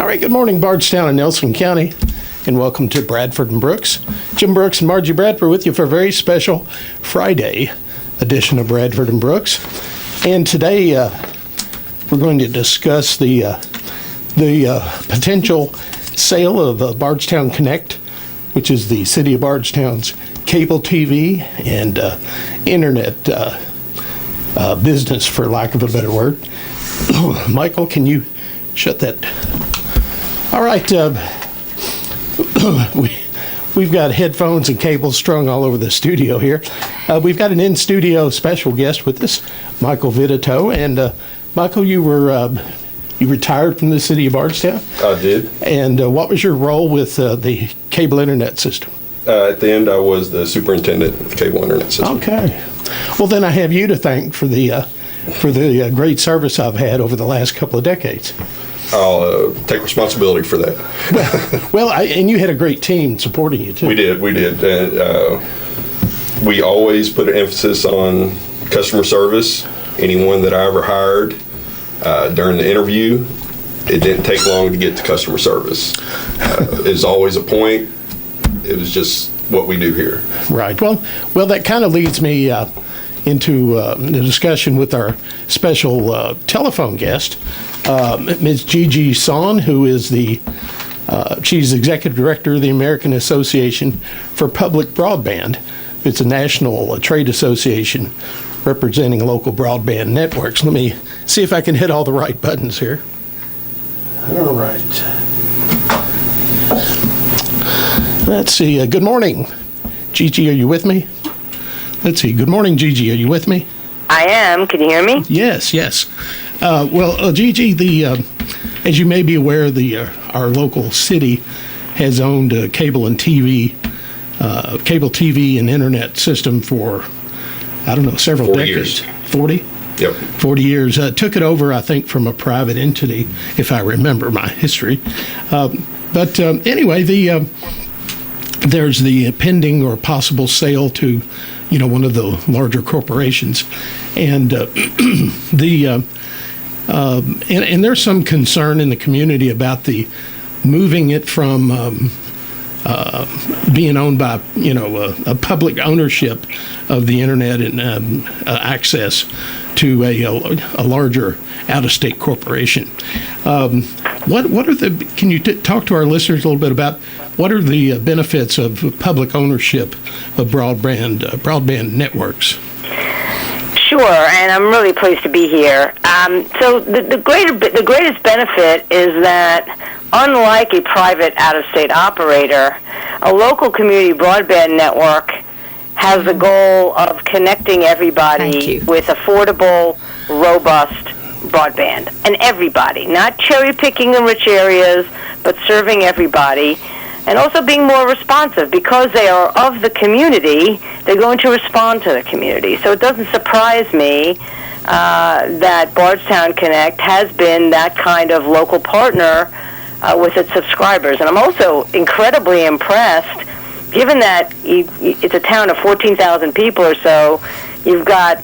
right, good morning, Bardstown and Nelson County, and welcome to Bradford and Brooks. Jim Brooks and Margie Bradford with you for a very special Friday edition of Bradford and Brooks. And today we're going to discuss the potential sale of Bardstown Connect, which is the City of Bardstown's cable TV and internet business, for lack of a better word. Michael, can you shut that? All right. We've got headphones and cables strung all over the studio here. We've got an in-studio special guest with us, Michael Vitito. And Michael, you retired from the City of Bardstown? I did. And what was your role with the cable internet system? At the end, I was the superintendent of the cable internet system. Okay. Well, then I have you to thank for the great service I've had over the last couple of decades. I'll take responsibility for that. Well, and you had a great team supporting you, too. We did. And we always put an emphasis on customer service. Anyone that I ever hired during the interview, it didn't take long to get to customer service. It was always a point. It was just what we do here. Right. Well, that kind of leads me into the discussion with our special telephone guest, Ms. Gigi Son, who is she's executive director of the American Association for Public Broadband. It's a national trade association representing local broadband networks. Let me see if I can hit all the right buttons here. All right. Let's see. Good morning. Gigi, are you with me? Let's see. Good morning, Gigi. Are you with me? I am. Can you hear me? Yes. Well, Gigi, as you may be aware, our local city has owned cable TV and internet system for, I don't know, several 40 decades. years. 40? Yep. 40 years. Took it over, I think, from a private entity, if I remember my history. But anyway, there's the pending or possible sale to, one of the larger corporations, and and there's some concern in the community about the moving it from being owned by a public ownership of the internet and access to a larger out-of-state corporation. What are can you talk to our listeners a little bit about what are the benefits of public ownership of broadband networks? Sure, and I'm really pleased to be here. So the greatest benefit is that, unlike a private out-of-state operator, a local community broadband network has the goal of connecting everybody with affordable, robust broadband. And everybody, not cherry-picking the rich areas, but serving everybody, and also being more responsive. Because they are of the community, they're going to respond to the community. So it doesn't surprise me that Bardstown Connect has been that kind of local partner with its subscribers. And I'm also incredibly impressed, given that it's a town of 14,000 people or so. You've got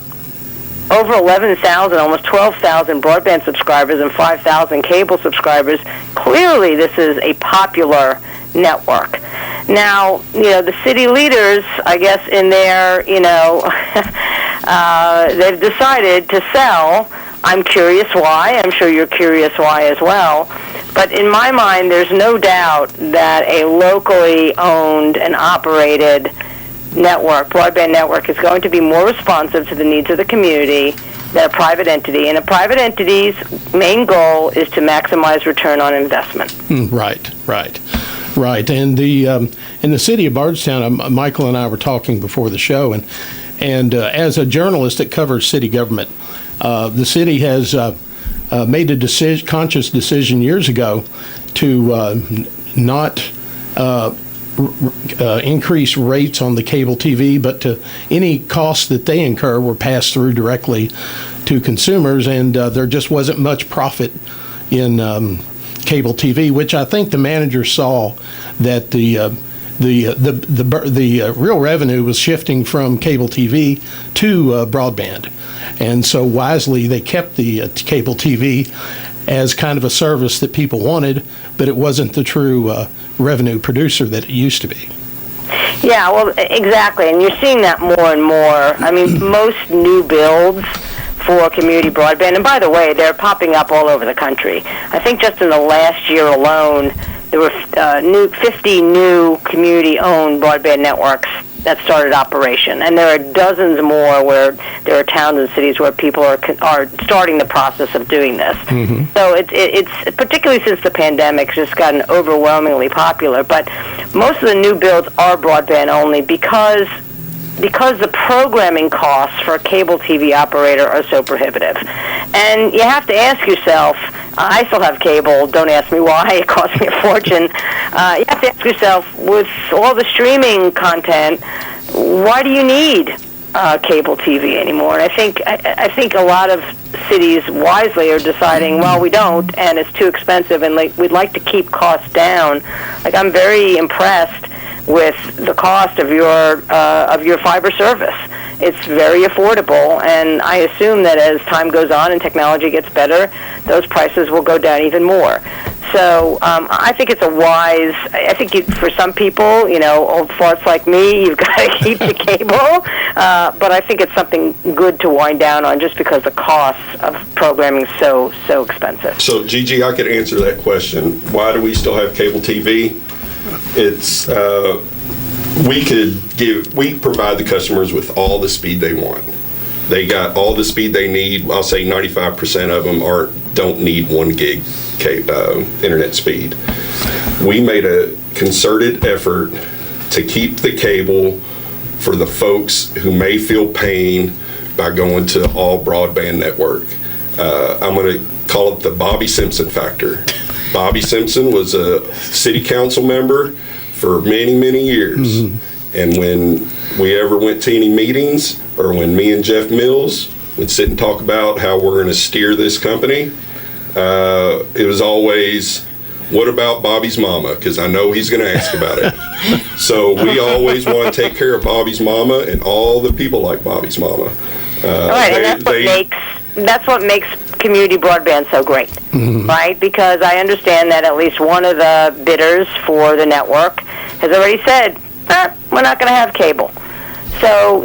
over 11,000, almost 12,000 broadband subscribers and 5,000 cable subscribers. Clearly, this is a popular network. Now, the city leaders, I guess, in their, they've decided to sell. I'm curious why. I'm sure you're curious why as well. But in my mind, there's no doubt that a locally owned and operated network, broadband network, is going to be more responsive to the needs of the community than a private entity. And a private entity's main goal is to maximize return on investment. Right. And in the city of Bardstown, Michael and I were talking before the show, and as a journalist that covers city government, the city has made a conscious decision years ago to not increase rates on the cable TV, but any costs that they incur were passed through directly to consumers, and there just wasn't much profit in cable TV, which I think the manager saw that the real revenue was shifting from cable TV to broadband, and so wisely they kept the cable TV as kind of a service that people wanted, but it wasn't the true revenue producer that it used to be. Yeah, well, exactly, and you're seeing that more and more. I mean, most new builds for community broadband, and by the way, they're popping up all over the country. I think just in the last year alone, there were 50 new community-owned broadband networks that started operation, and there are dozens more where there are towns and cities where people are starting the process of doing this. Mm-hmm. So it's particularly since the pandemic, it's just gotten overwhelmingly popular. But most of the new builds are broadband only because the programming costs for a cable TV operator are so prohibitive. And you have to ask yourself, I still have cable, don't ask me why, it costs me a fortune. You have to ask yourself, with all the streaming content, why do you need cable TV anymore? And I think a lot of cities wisely are deciding, well, we don't, and it's too expensive, and we'd like to keep costs down. Like, I'm very impressed with the cost of your fiber service. It's very affordable, and I assume that as time goes on and technology gets better, those prices will go down even more. So I think it's I think for some people, old farts like me, you've got to keep the cable, but I think it's something good to wind down on just because the costs of programming is so expensive. So, Gigi, I could answer that question. Why do we still have cable TV? It's we provide the customers with all the speed they want. They got all the speed they need. I'll say 95% of them don't need 1 gig internet speed. We made a concerted effort to keep the cable for the folks who may feel pain by going to all broadband network. I'm going to call it the Bobby Simpson factor. Bobby Simpson was a city council member for many, many years. Mm-hmm. And when we ever went to any meetings, or when me and Jeff Mills would sit and talk about how we're going to steer this company, it was always, what about Bobby's mama? Because I know he's going to ask about it. So we always want to take care of Bobby's mama and all the people like Bobby's mama. All right, and that's what makes community broadband so great, mm-hmm. right? Because I understand that at least one of the bidders for the network has already said, we're not going to have cable. So,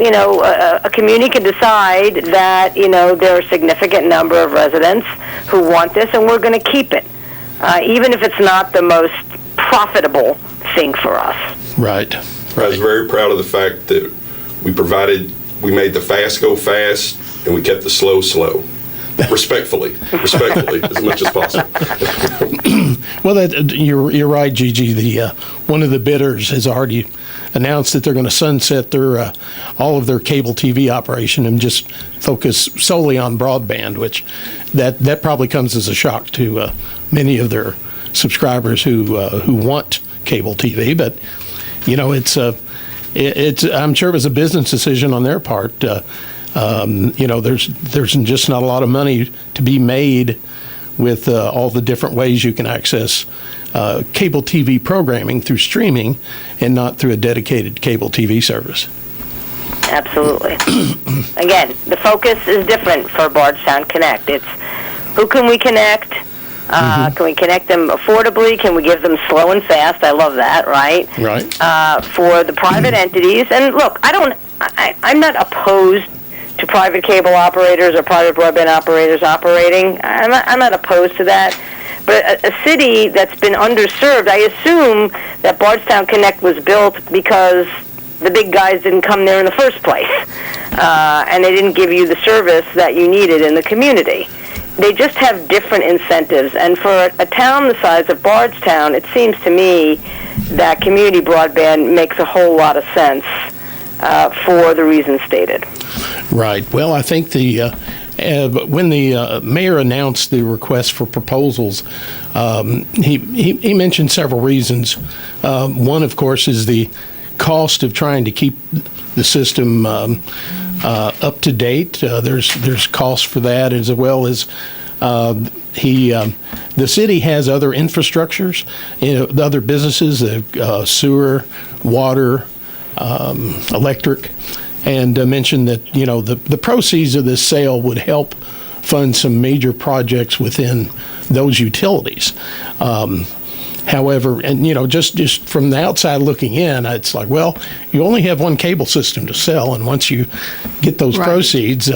a community can decide that, there are a significant number of residents who want this, and we're going to keep it, even if it's not the most profitable thing for us. Right. I was very proud of the fact that we made the fast go fast, and we kept the slow slow. Respectfully, as much as possible. Well, you're right, Gigi. One of the bidders has already announced that they're going to sunset all of their cable TV operation and just focus solely on broadband, which that probably comes as a shock to many of their subscribers who want cable TV. But it's I'm sure it was a business decision on their part. There's just not a lot of money to be made with all the different ways you can access cable TV programming through streaming and not through a dedicated cable TV service. Absolutely. Again, the focus is different for Bardstown Connect. It's who can we connect? Mm-hmm. Can we connect them affordably? Can we give them slow and fast? I love that, right? Right. For the private entities, and look, I'm not opposed to private cable operators or private broadband operators operating. I'm not opposed to that. But a city that's been underserved, I assume that Bardstown Connect was built because the big guys didn't come there in the first place, and they didn't give you the service that you needed in the community. They just have different incentives, and for a town the size of Bardstown, it seems to me that community broadband makes a whole lot of sense for the reasons stated. Right. Well, I think when the mayor announced the request for proposals, he mentioned several reasons. One, of course, is the cost of trying to keep the system up to date. There's costs for that, as well as the city has other infrastructures, the other businesses, sewer, water, electric, and mentioned that the proceeds of this sale would help fund some major projects within those utilities. However, and just from the outside looking in, it's like, well, you only have one cable system to sell, and once you get those proceeds,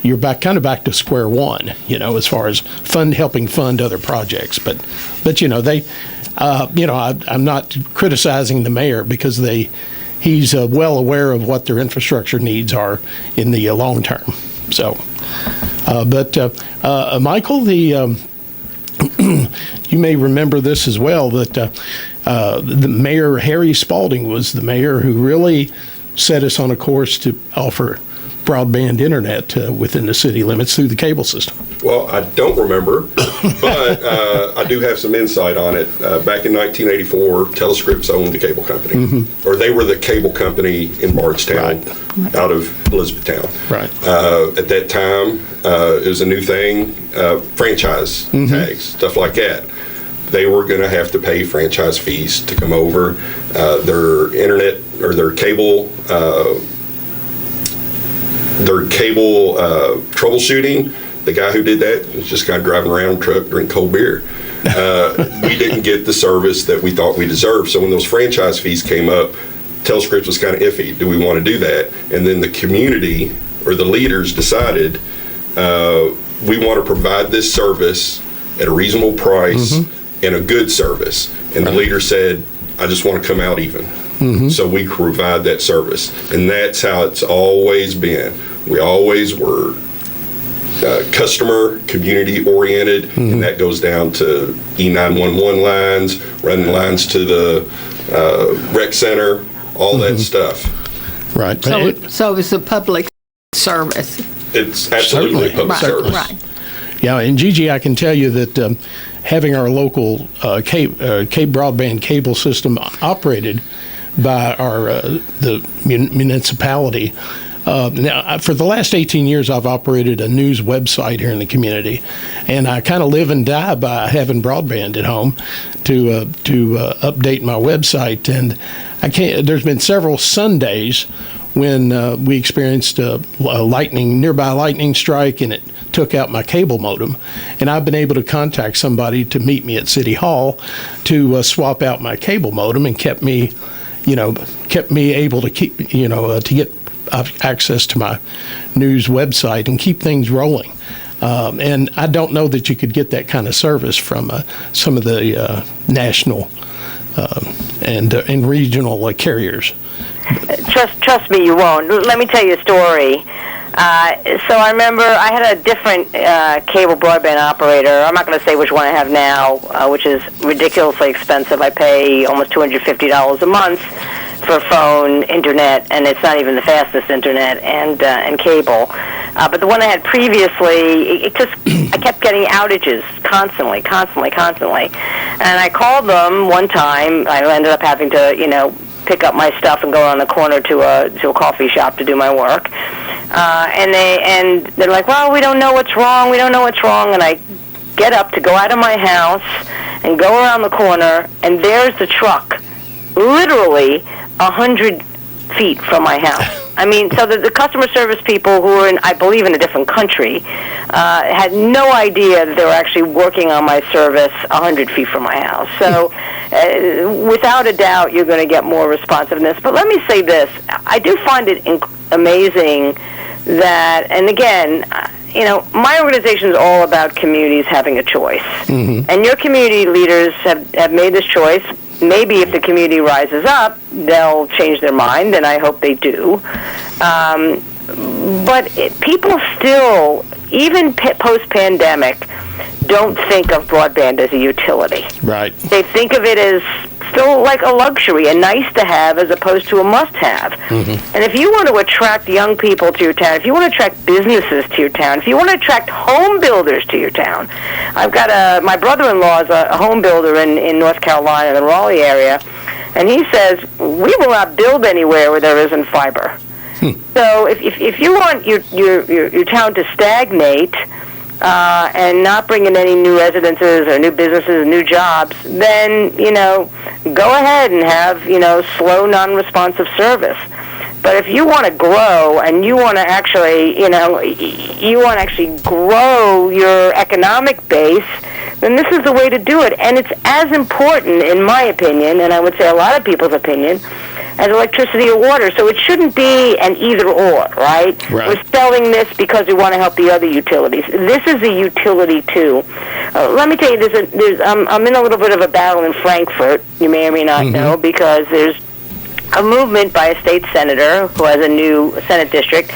you're kind of back to square one, as far as helping fund other projects. But they, I'm not criticizing the mayor, because he's well aware of what their infrastructure needs are in the long term. So, Michael, you may remember this as well, that the mayor, Harry Spalding, was the mayor who really set us on a course to offer broadband internet within the city limits through the cable system. Well, I don't remember, but I do have some insight on it. Back in 1984, Telescripts owned the cable company, or they were the cable company in Bardstown, out of Elizabethtown. Right. At that time, it was a new thing, franchise tags, stuff like that. They were going to have to pay franchise fees to come over. Their internet or their cable troubleshooting, the guy who did that was just kind of driving around truck, drink cold beer. We didn't get the service that we thought we deserved. So when those franchise fees came up, Telescripts was kind of iffy. Do we want to do that? And then the community or the leaders decided we want to provide this service at a reasonable price and a good service. And the leader said, I just want to come out even. So we provide that service. And that's how it's always been. We always were customer, community oriented, and that goes down to E911 lines, running lines to the rec center, all that stuff. Right. So it's a public service. It's absolutely a public service. Right. Yeah, and Gigi, I can tell you that having our local broadband cable system operated by the municipality. Now, for the last 18 years, I've operated a news website here in the community, and I kind of live and die by having broadband at home to update my website. And there's been several Sundays when we experienced a nearby lightning strike, and it took out my cable modem, and I've been able to contact somebody to meet me at City Hall to swap out my cable modem, and kept me able to to get access to my news website and keep things rolling. And I don't know that you could get that kind of service from some of the national and regional carriers. Trust me, you won't. Let me tell you a story. So I remember I had a different cable broadband operator. I'm not going to say which one I have now, which is ridiculously expensive. I pay almost $250 a month for phone, internet, and it's not even the fastest internet and cable. But the one I had previously, I kept getting outages constantly. And I called them one time. I ended up having to, pick up my stuff and go on the corner to a coffee shop to do my work. And they're like, well, we don't know what's wrong. And I get up to go out of my house and go around the corner, and there's the truck, literally 100 feet from my house. I mean, so the customer service people who were I believe, in a different country, had no idea that they were actually working on my service 100 feet from my house. So without a doubt, you're going to get more responsiveness. But let me say this. I do find it amazing that, and again, my organization is all about communities having a choice. And your community leaders have made this choice. Maybe if the community rises up, they'll change their mind, and I hope they do. But people still, even post-pandemic, don't think of broadband as a utility. Right. They think of it as still like a luxury, a nice to have as opposed to a must have. And if you want to attract young people to your town, if you want to attract businesses to your town, if you want to attract home builders to your town, I've got my brother-in-law is a home builder in North Carolina, the Raleigh area, and he says, we will not build anywhere where there isn't fiber. So if you want your town to stagnate, and not bring in any new residences or new businesses, new jobs, then, go ahead and have, slow, non-responsive service. But if you want to grow and you want to actually, grow your economic base, then this is the way to do it. And it's as important, in my opinion, and I would say a lot of people's opinion, as electricity or water. So it shouldn't be an either-or, right? We're selling this because we want to help the other utilities. This is a utility, too. Let me tell you, I'm in a little bit of a battle in Frankfurt, you may or may not know, because there's a movement by a state senator who has a new Senate district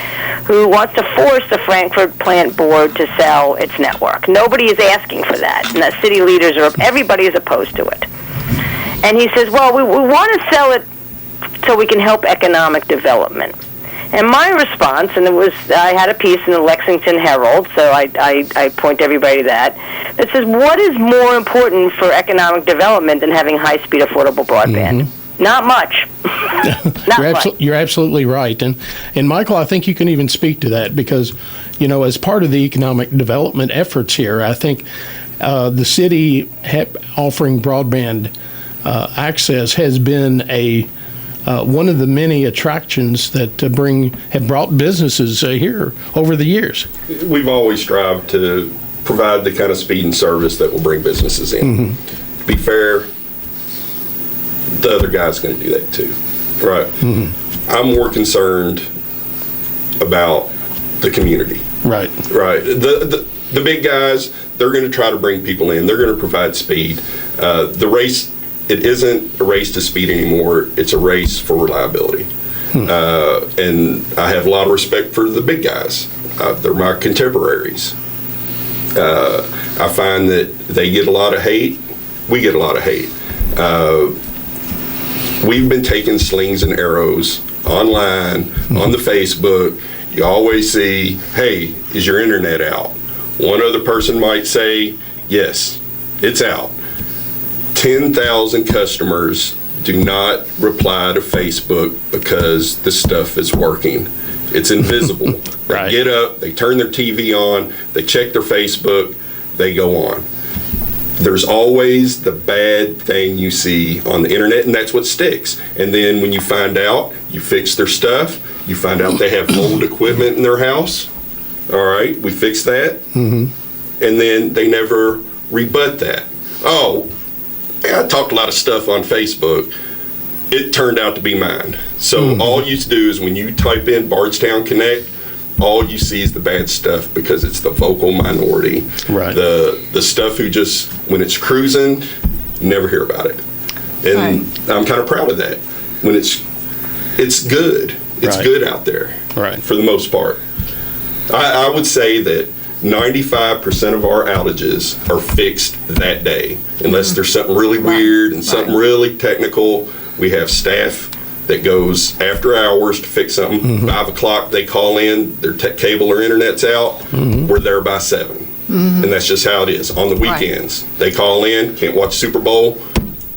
who wants to force the Frankfurt Plant Board to sell its network. Nobody is asking for that. And the city leaders everybody is opposed to it. And he says, well, we want to sell it so we can help economic development. And my response, and I had a piece in the Lexington Herald, so I point everybody to that says, what is more important for economic development than having high-speed, affordable broadband? Not much. You're absolutely right. And Michael, I think you can even speak to that because, as part of the economic development efforts here, I think the city offering broadband access has been one of the many attractions that have brought businesses here over the years. We've always strived to provide the kind of speed and service that will bring businesses in. To be fair, the other guy's going to do that too, right? I'm more concerned about the community. Right. The big guys, they're going to try to bring people in. They're going to provide speed. The race, it isn't a race to speed anymore. It's a race for reliability. And I have a lot of respect for the big guys. They're my contemporaries. I find that they get a lot of hate. We get a lot of hate. We've been taking slings and arrows online, on the Facebook. You always see, hey, is your internet out? One other person might say, yes, it's out. 10,000 customers do not reply to Facebook because the stuff is working. It's invisible. They get up, they turn their TV on, they check their Facebook, they go on. There's always the bad thing you see on the internet, and that's what sticks. And then when you find out, you fix their stuff, you find out they have old equipment in their house. All right, we fix that. And then they never rebut that. Oh, I talked a lot of stuff on Facebook. It turned out to be mine. So all you do is when you type in Bardstown Connect, all you see is the bad stuff because it's the vocal minority. Right. The stuff who just, when it's cruising, you never hear about it. And I'm kind of proud of that. When it's good. It's good out there. For the most part. I would say that 95% of our outages are fixed that day. Unless there's something really weird and something really technical. We have staff that goes after hours to fix something. 5 o'clock they call in, their cable or internet's out. We're there by 7. And that's just how it is. On the weekends, they call in, can't watch Super Bowl,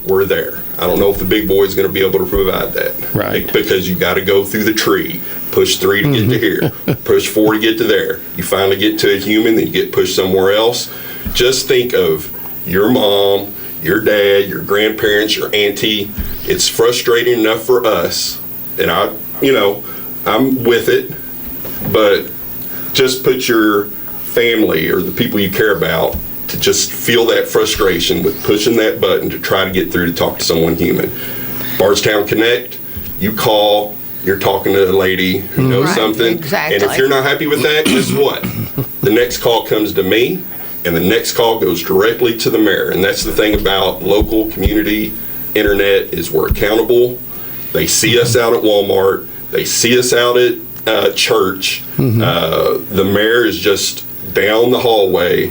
we're there. I don't know if the big boy's going to be able to provide that. Because you got to go through the tree, push 3 to get to here, push 4 to get to there. You finally get to a human, then you get pushed somewhere else. Just think of your mom, your dad, your grandparents, your auntie. It's frustrating enough for us, and I'm with it, but just put your family or the people you care about to just feel that frustration with pushing that button to try to get through to talk to someone human. Bardstown Connect, you call, you're talking to a lady who knows something, and if you're not happy with that, guess what? The next call comes to me, and the next call goes directly to the mayor, and that's the thing about local community internet is we're accountable. They see us out at Walmart. They see us out at church. The mayor is just down the hallway.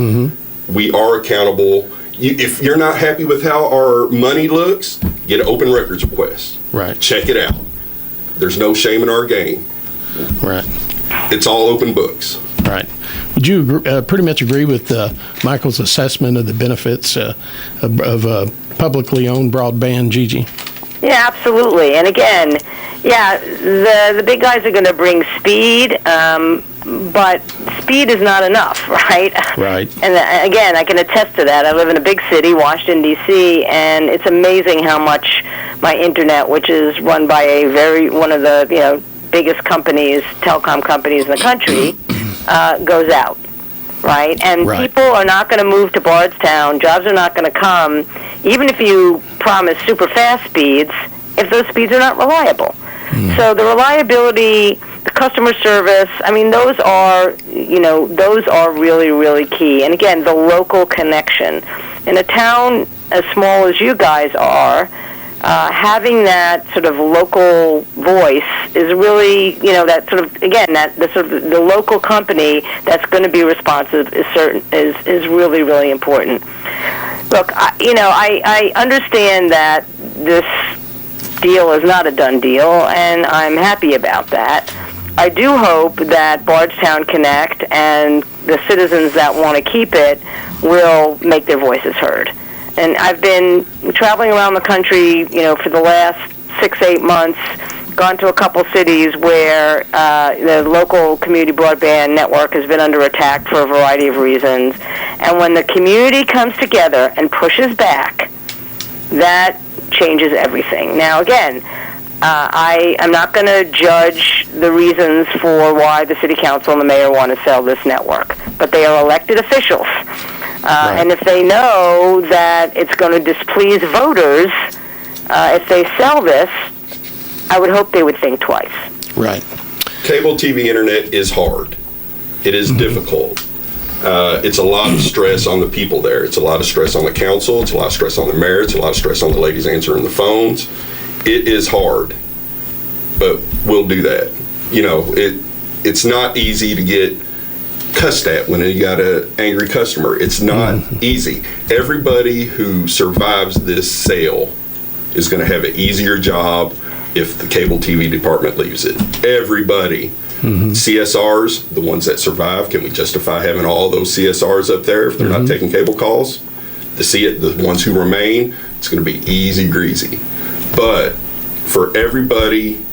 We are accountable. If you're not happy with how our money looks, get an open records request. Check it out. There's no shame in our game. It's all open books. Would you pretty much agree with Michael's assessment of the benefits of publicly owned broadband, Gigi? Yeah, absolutely. And again, the big guys are going to bring speed, but speed is not enough, right? And again, I can attest to that. I live in a big city, Washington, D.C., and it's amazing how much my internet, which is run by one of the biggest companies, telecom companies in the country, goes out, right? And people are not going to move to Bardstown. Jobs are not going to come, even if you promise super fast speeds, if those speeds are not reliable. So the reliability, the customer service, I mean, those are really, really key. And again, the local connection. In a town as small as you guys are, having that sort of local voice is really, that sort of, again, that the sort of the local company that's going to be responsive is really, really important. Look, I understand that this deal is not a done deal, and I'm happy about that. I do hope that Bardstown Connect and the citizens that want to keep it will make their voices heard. And I've been traveling around the country, for the last 6-8 months, gone to a couple cities where the local community broadband network has been under attack for a variety of reasons. And when the community comes together and pushes back, that changes everything. Now, again, I am not going to judge the reasons for why the city council and the mayor want to sell this network, but they are elected officials. And if they know that it's going to displease voters if they sell this, I would hope they would think twice. Right. Cable TV internet is hard. It is difficult. It's a lot of stress on the people there. It's a lot of stress on the council. It's a lot of stress on the mayor. It's a lot of stress on the ladies answering the phones. It is hard, but we'll do that. It's not easy to get cussed at when you got an angry customer. It's not easy. Everybody who survives this sale is going to have an easier job if the cable TV department leaves it. Everybody. CSRs, the ones that survive, can we justify having all those CSRs up there if they're not taking cable calls? The ones who remain, it's going to be easy greasy. But for everybody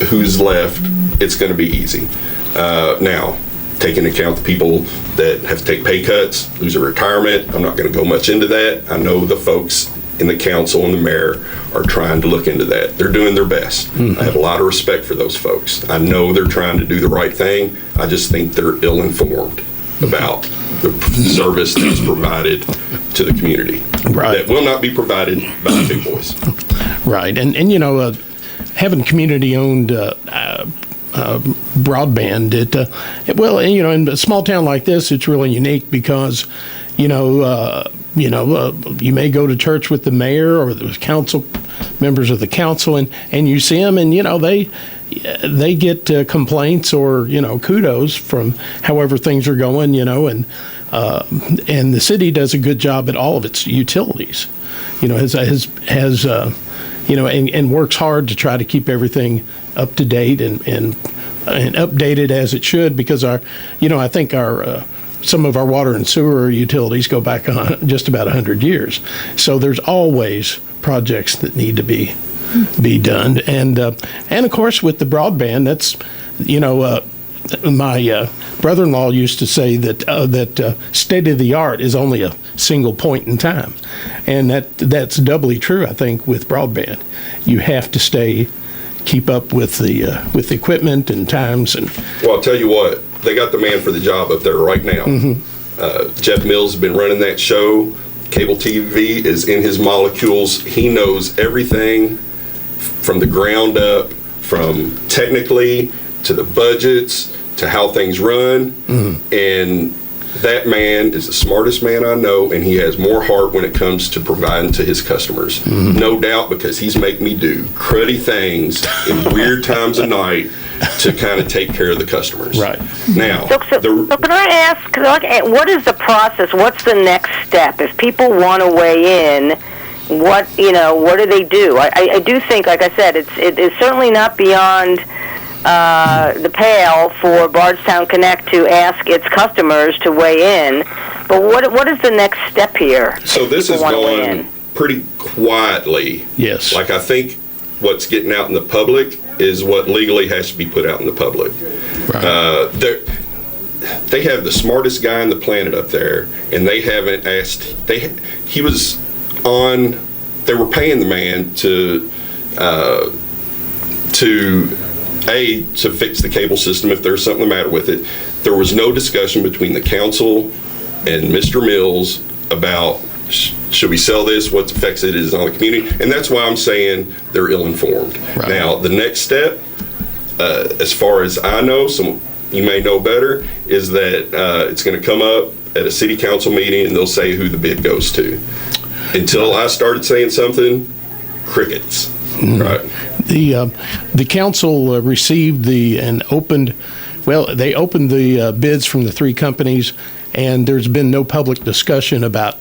who's left, it's going to be easy. Now, taking into account the people that have to take pay cuts, lose their retirement, I'm not going to go much into that. I know the folks in the council and the mayor are trying to look into that. They're doing their best. I have a lot of respect for those folks. I know they're trying to do the right thing. I just think they're ill-informed about the service that's provided to the community. That will not be provided by the big boys. Right. And having community-owned broadband, in a small town like this, it's really unique because, you may go to church with the mayor or the council, members of the council, and you see them, and, they get complaints or, kudos from however things are going, and the city does a good job at all of its utilities, has and works hard to try to keep everything up to date and updated as it should, because I think some of our water and sewer utilities go back just about 100 years. So there's always projects that need to be done. And of course, with the broadband, that's, my brother-in-law used to say that state-of-the-art is only a single point in time. And that's doubly true, I think, with broadband. You have to keep up with the equipment and times. Well, I'll tell you what. They got the man for the job up there right now. Jeff Mills has been running that show. Cable TV is in his molecules. He knows everything from the ground up, from technically to the budgets to how things run. And that man is the smartest man I know, and he has more heart when it comes to providing to his customers. No doubt, because he's making me do cruddy things in weird times of night to kind of take care of the customers. Right. Now, so can I ask, what is the process? What's the next step? If people want to weigh in, what do they do? I do think, like I said, it's certainly not beyond the pale for Bardstown Connect to ask its customers to weigh in. But what is the next step here? So this is going pretty quietly. Yes. Like, I think what's getting out in the public is what legally has to be put out in the public. Right. They have the smartest guy on the planet up there, and they haven't asked. They were paying the man to to fix the cable system if there's something the matter with it. There was no discussion between the council and Mr. Mills about should we sell this, what effects it is on the community, and that's why I'm saying they're ill-informed. Right. Now, the next step, as far as I know, you may know better, is that it's going to come up at a city council meeting and they'll say who the bid goes to. Until I started saying something, crickets. Right. The council received they opened the bids from the three companies, and there's been no public discussion about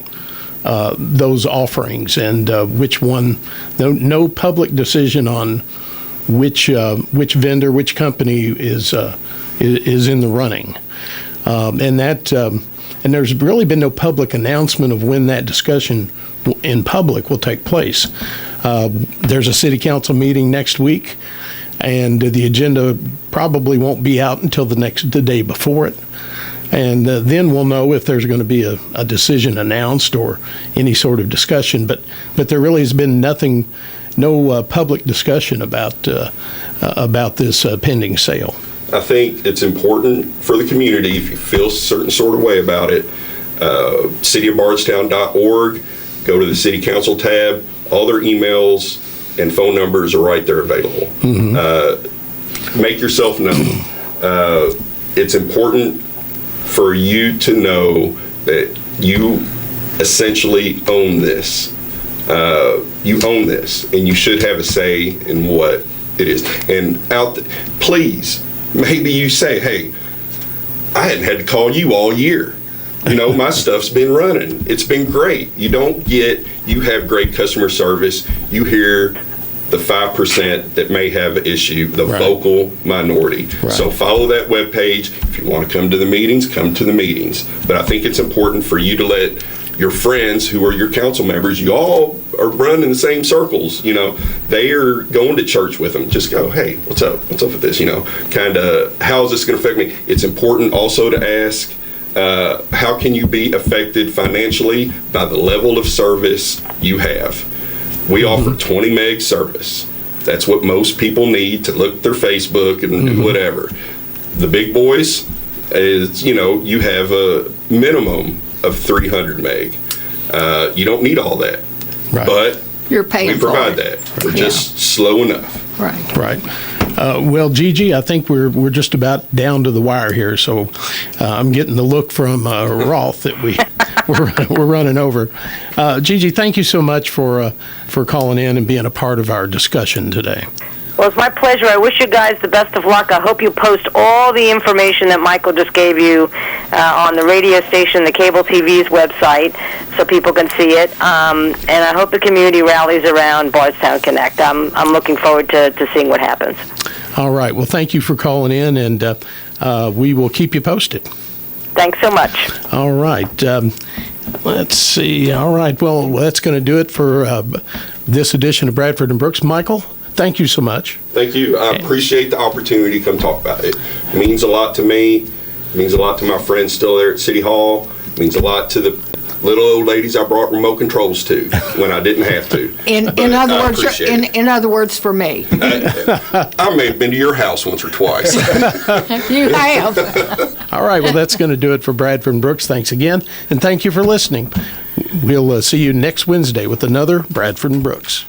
those offerings and which one. No public decision on which vendor, which company is in the running, and there's really been no public announcement of when that discussion in public will take place. There's a city council meeting next week, and the agenda probably won't be out until the day before it. And then we'll know if there's going to be a decision announced or any sort of discussion. But there really has been no public discussion about this pending sale. I think it's important for the community, if you feel a certain sort of way about it, cityofbardstown.org, go to the city council tab, all their emails and phone numbers are right there available. Mm-hmm. Make yourself known. It's important for you to know that you essentially own this. You own this, and you should have a say in what it is. And please, maybe you say, hey, I hadn't had to call you all year. My stuff's been running. It's been great. You have great customer service. You hear the 5% that may have an issue, the Right. vocal minority. Right. So follow that webpage. If you want to come to the meetings, come to the meetings. But I think it's important for you to let your friends who are your council members, you all are running in the same circles, they are going to church with them. Just go, hey, what's up? What's up with this? Kind of, how is this going to affect me? It's important also to ask, how can you be affected financially by the level of service you have? We offer 20 meg service. That's what most people need to look at their Facebook and do whatever. The big boys is, you have a minimum of 300 meg. You don't need all that. Right. But You're paying we provide for it. that. We're just slow enough. Right. Right. Well, Gigi, I think we're just about down to the wire here. So I'm getting the look from Rolf that we're running over. Gigi, thank you so much for calling in and being a part of our discussion today. Well, it's my pleasure. I wish you guys the best of luck. I hope you post all the information that Michael just gave you on the radio station, the cable TV's website, so people can see it. And I hope the community rallies around Bardstown Connect. I'm looking forward to seeing what happens. All right. Well, thank you for calling in, and we will keep you posted. Thanks so much. All right. Let's see. All right. Well, that's going to do it for this edition of Bradford and Brooks. Michael, thank you so much. Thank you. I appreciate the opportunity to come talk about it. It means a lot to me. It means a lot to my friends still there at City Hall. It means a lot to the little old ladies I brought remote controls to when I didn't have to. In other words, for me. I may have been to your house once or twice. You have. All right. Well, that's going to do it for Bradford and Brooks. Thanks again, and thank you for listening. We'll see you next Wednesday with another Bradford and Brooks.